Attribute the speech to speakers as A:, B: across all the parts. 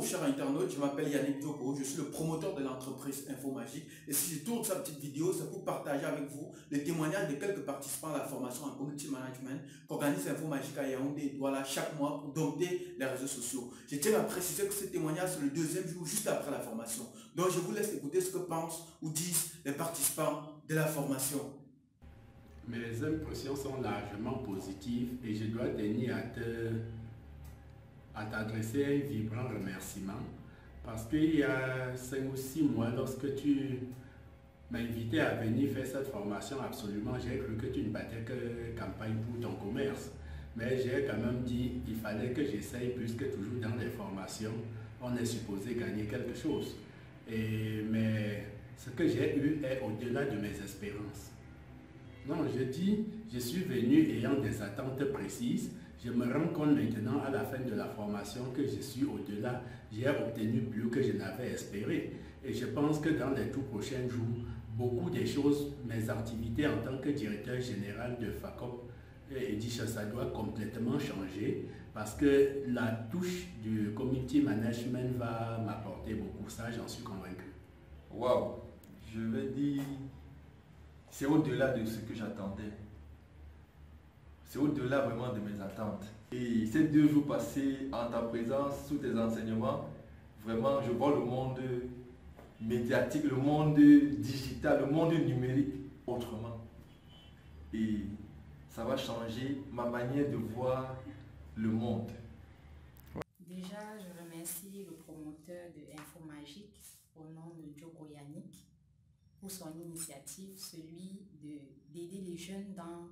A: Bonjour chers internautes, je m'appelle Yannick Diogo, je suis le promoteur de l'entreprise Infomagique et si je tourne cette petite vidéo, c'est pour partager avec vous les témoignages de quelques participants à la formation en community management qu'organise Infomagique à Yaoundé et Douala chaque mois pour dompter les réseaux sociaux. Je tiens à préciser que ce témoignage c'est le deuxième jour juste après la formation. Donc je vous laisse écouter ce que pensent ou disent les participants de la formation.
B: Mes impressions sont largement positives et je dois tenir à t'adresser un vibrant remerciement parce qu'il y a 5 ou 6 mois, lorsque tu m'as invité à venir faire cette formation, absolument, j'ai cru que tu ne battais que campagne pour ton commerce. Mais j'ai quand même dit qu'il fallait que j'essaye, puisque toujours dans les formations, on est supposé gagner quelque chose. Mais ce que j'ai eu est au-delà de mes espérances. Non, je dis, je suis venu ayant des attentes précises. Je me rends compte maintenant à la fin de la formation que je suis au-delà. J'ai obtenu plus que je n'avais espéré. Et je pense que dans les tout prochains jours, beaucoup des choses, mes activités en tant que directeur général de FACOP, ça doit complètement changer parce que la touche du community management va m'apporter beaucoup. Ça, j'en suis convaincu.
C: Waouh, je vais dire, c'est au-delà de ce que j'attendais. C'est au-delà vraiment de mes attentes. Et ces 2 jours passés en ta présence, sous tes enseignements, vraiment, je vois le monde médiatique, le monde digital, le monde numérique autrement. Et ça va changer ma manière de voir le monde.
D: Déjà, je remercie le promoteur de Infomagique au nom de Diogo Yannick pour son initiative, celui d'aider les jeunes dans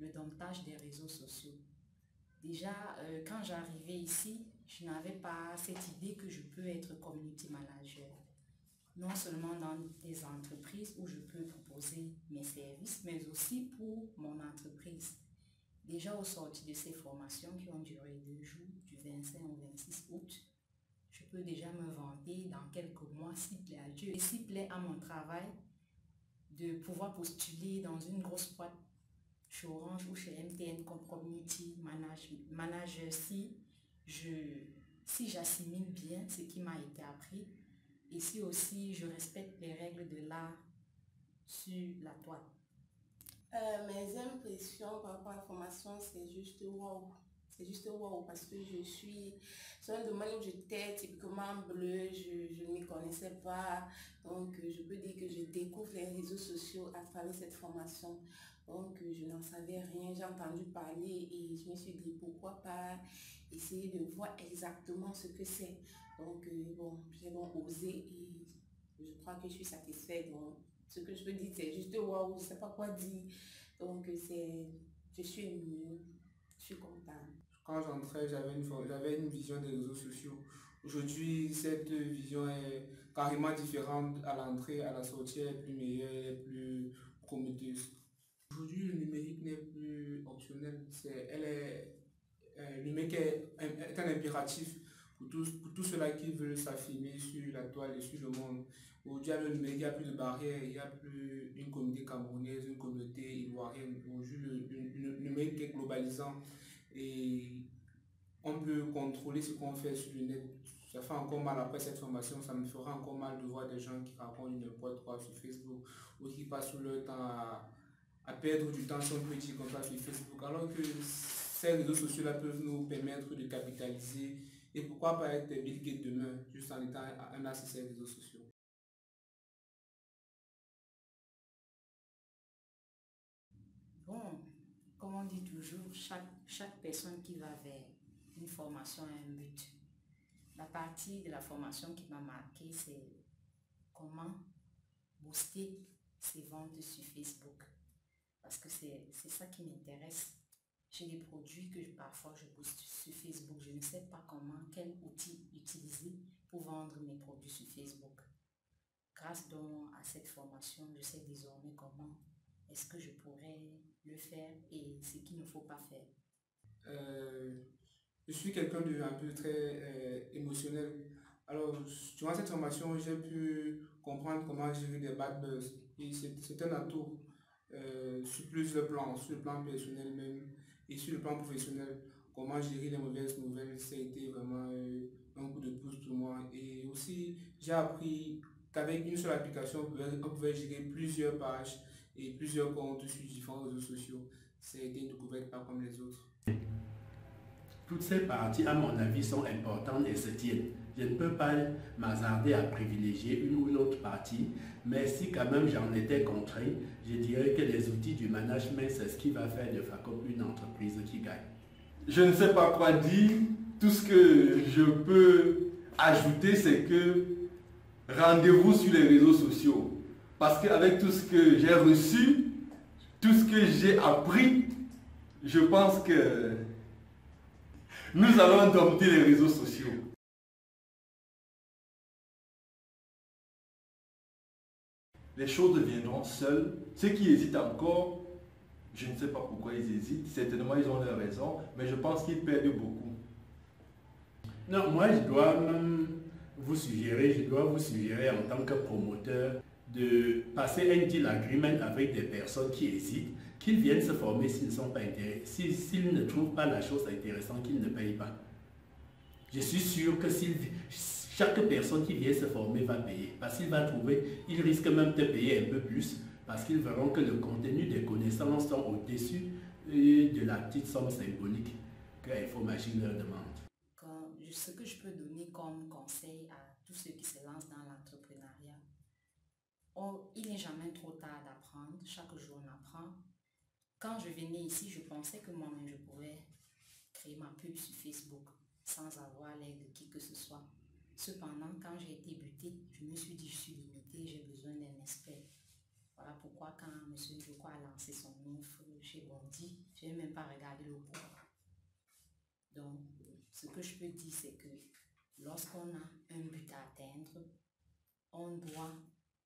D: le domptage des réseaux sociaux. Déjà, quand j'arrivais ici, je n'avais pas cette idée que je peux être community manager. Non seulement dans des entreprises où je peux proposer mes services, mais aussi pour mon entreprise. Déjà au sorti de ces formations qui ont duré 2 jours, du 25 au 26 août, je peux déjà me vanter dans quelques mois, s'il plaît à Dieu et s'il plaît à mon travail, de pouvoir postuler dans une grosse boîte chez Orange ou chez MTN comme community manager si j'assimile bien ce qui m'a été appris et si aussi je respecte les règles de l'art sur la toile.
E: Mes impressions par rapport à la formation, c'est juste waouh. C'est juste waouh parce que c'est un domaine où j'étais typiquement bleue, je ne m'y connaissais pas. Donc, je peux dire que je découvre les réseaux sociaux à travers cette formation. Donc, je n'en savais rien, j'ai entendu parler et je me suis dit pourquoi pas essayer de voir exactement ce que c'est. Donc, j'ai osé et je crois que je suis satisfaite. Donc, ce que je peux dire, c'est juste waouh, je ne sais pas quoi dire. Donc, je suis émue, je suis contente.
F: Quand j'entrais, j'avais une vision des réseaux sociaux. Aujourd'hui, cette vision est carrément différente à l'entrée, à la sortie, elle est plus meilleure, elle est plus prometteuse. Aujourd'hui, le numérique n'est plus optionnel. Le numérique est un impératif pour tous ceux-là qui veulent s'affirmer sur la toile et sur le monde. Aujourd'hui, avec le numérique, il n'y a plus de barrières, il n'y a plus une communauté camerounaise, une communauté ivoirienne. Aujourd'hui, le numérique est globalisant et on peut contrôler ce qu'on fait sur le net. Ça fait encore mal après cette formation, ça me fera encore mal de voir des gens qui racontent n'importe quoi sur Facebook ou qui passent leur temps à perdre du temps, si on peut dire comme ça, sur Facebook, alors que ces réseaux sociaux-là peuvent nous permettre de capitaliser et pourquoi pas être des Bill Gates demain, juste en étant un as de ces réseaux sociaux.
D: Bon, comme on dit toujours, chaque personne qui va vers une formation a un but. La partie de la formation qui m'a marqué, c'est comment booster ses ventes sur Facebook. Parce que c'est ça qui m'intéresse. J'ai des produits que parfois je booste sur Facebook. Je ne sais pas quel outil utiliser pour vendre mes produits sur Facebook. Grâce donc à cette formation, je sais désormais comment est-ce que je pourrais le faire et ce qu'il ne faut pas faire.
F: Je suis quelqu'un de un peu très émotionnel. Alors, durant cette formation, j'ai pu comprendre comment gérer des bad buzz. Et c'est un atout sur plusieurs plans, sur le plan personnel même et sur le plan professionnel. comment gérer les mauvaises nouvelles, ça a été vraiment un coup de pouce pour moi. Et aussi, j'ai appris qu'avec une seule application, on pouvait gérer plusieurs pages et plusieurs comptes sur différents réseaux sociaux. Ça a été une découverte pas comme les autres.
B: Toutes ces parties, à mon avis, sont importantes et se tiennent. Je ne peux pas m'hasarder à privilégier une ou l'autre partie, mais si quand même j'en étais contraint, je dirais que les outils du management, c'est ce qui va faire de Facom une entreprise qui gagne.
C: Je ne sais pas quoi dire. Tout ce que je peux ajouter, c'est que rendez-vous sur les réseaux sociaux. Parce qu'avec tout ce que j'ai reçu, tout ce que j'ai appris, je pense que nous allons dompter les réseaux sociaux. Les choses deviendront seules. Ceux qui hésitent encore, je ne sais pas pourquoi ils hésitent. Certainement, ils ont leurs raisons, mais je pense qu'ils perdent beaucoup.
B: Non, moi je dois vous suggérer en tant que promoteur de passer un deal agreement avec des personnes qui hésitent, qu'ils viennent se former s'ils ne sont pas intéressés. S'ils ne trouvent pas la chose intéressante, qu'ils ne payent pas. Je suis sûr que chaque personne qui vient se former va payer. Parce qu'il va trouver, il risque même de payer un peu plus parce qu'ils verront que le contenu des connaissances sont au-dessus de la petite somme symbolique que Infomagique leur demande.
D: Ce que je peux donner comme conseil à tous ceux qui se lancent dans l'entrepreneuriat, il n'est jamais trop tard d'apprendre, chaque jour on apprend. Quand je venais ici, je pensais que moi-même je pouvais créer ma pub sur Facebook sans avoir l'aide de qui que ce soit. Cependant, quand j'ai été butée, je me suis dit je suis limitée, j'ai besoin d'un expert. Voilà pourquoi quand M. Njoko a lancé son offre chez Bondi, je n'ai même pas regardé le coût. Donc, ce que je peux dire, c'est que lorsqu'on a un but à atteindre, on doit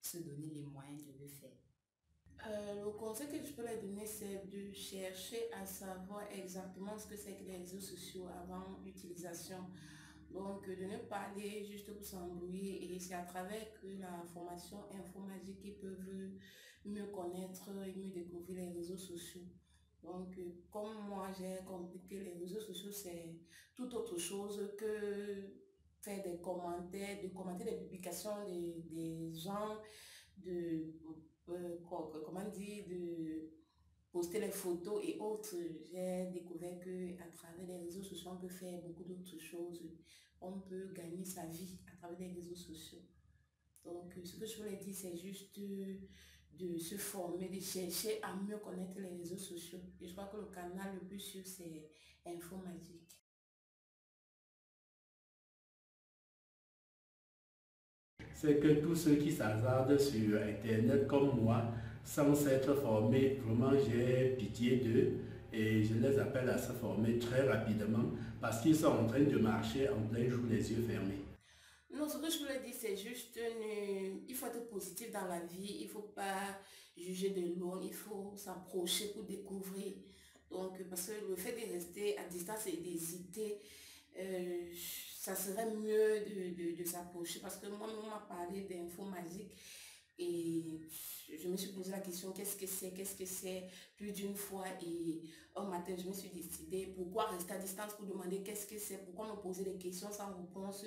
D: se donner les moyens de le faire.
E: Le conseil que je peux leur donner, c'est de chercher à savoir exactement ce que c'est que les réseaux sociaux avant l'utilisation. Donc, de ne pas aller juste pour s'embrouiller, et c'est à travers que la formation Infomagique qu'ils peuvent mieux connaître et mieux découvrir les réseaux sociaux. Donc, comme moi, j'ai compris que les réseaux sociaux, c'est tout autre chose que faire des commentaires, de commenter les publications des gens, comment dire, de poster les photos et autres. J'ai découvert qu'à travers les réseaux sociaux, on peut faire beaucoup d'autres choses. On peut gagner sa vie à travers les réseaux sociaux. Donc, ce que je voulais dire, c'est juste de se former, de chercher à mieux connaître les réseaux sociaux. Et je crois que le canal le plus sûr, c'est Infomagique.
B: C'est que tous ceux qui s'hasardent sur Internet comme moi, sans s'être formés, vraiment j'ai pitié d'eux et je les appelle à se former très rapidement parce qu'ils sont en train de marcher en plein jour les yeux fermés.
E: Non, ce que je voulais dire, c'est juste, il faut être positif dans la vie, il ne faut pas juger de loin, il faut s'approcher pour découvrir. Donc, parce que le fait de rester à distance et d'hésiter, ça serait mieux de s'approcher. Parce que moi, on m'a parlé d'Infomagique et je me suis posé la question, qu'est-ce que c'est plus d'une fois, et un matin je me suis décidée, pourquoi rester à distance pour demander qu'est-ce que c'est, pourquoi me poser des questions sans réponse,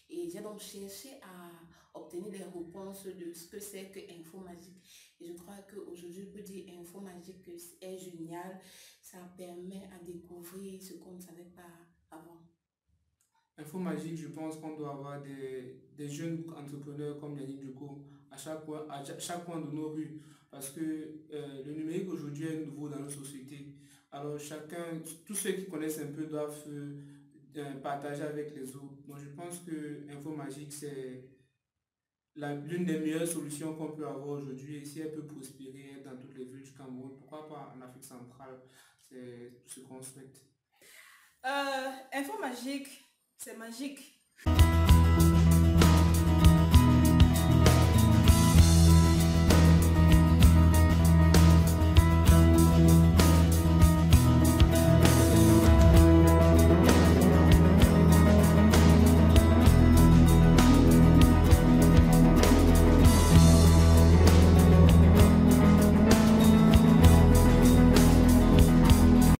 E: et j'ai donc cherché à obtenir des réponses de ce que c'est que Infomagique. Et je crois qu'aujourd'hui je peux dire Infomagique est génial, ça permet à découvrir ce qu'on ne savait pas avant.
F: Infomagique, je pense qu'on doit avoir des jeunes entrepreneurs comme Yannick Njoko à chaque coin de nos rues. Parce que le numérique aujourd'hui est nouveau dans nos sociétés. Alors tous ceux qui connaissent un peu doivent partager avec les autres. Donc je pense que Infomagique, c'est l'une des meilleures solutions qu'on peut avoir aujourd'hui. Et si elle peut prospérer dans toutes les villes du Cameroun, pourquoi pas en Afrique centrale, c'est ce qu'on souhaite.
G: Infomagique, c'est magique.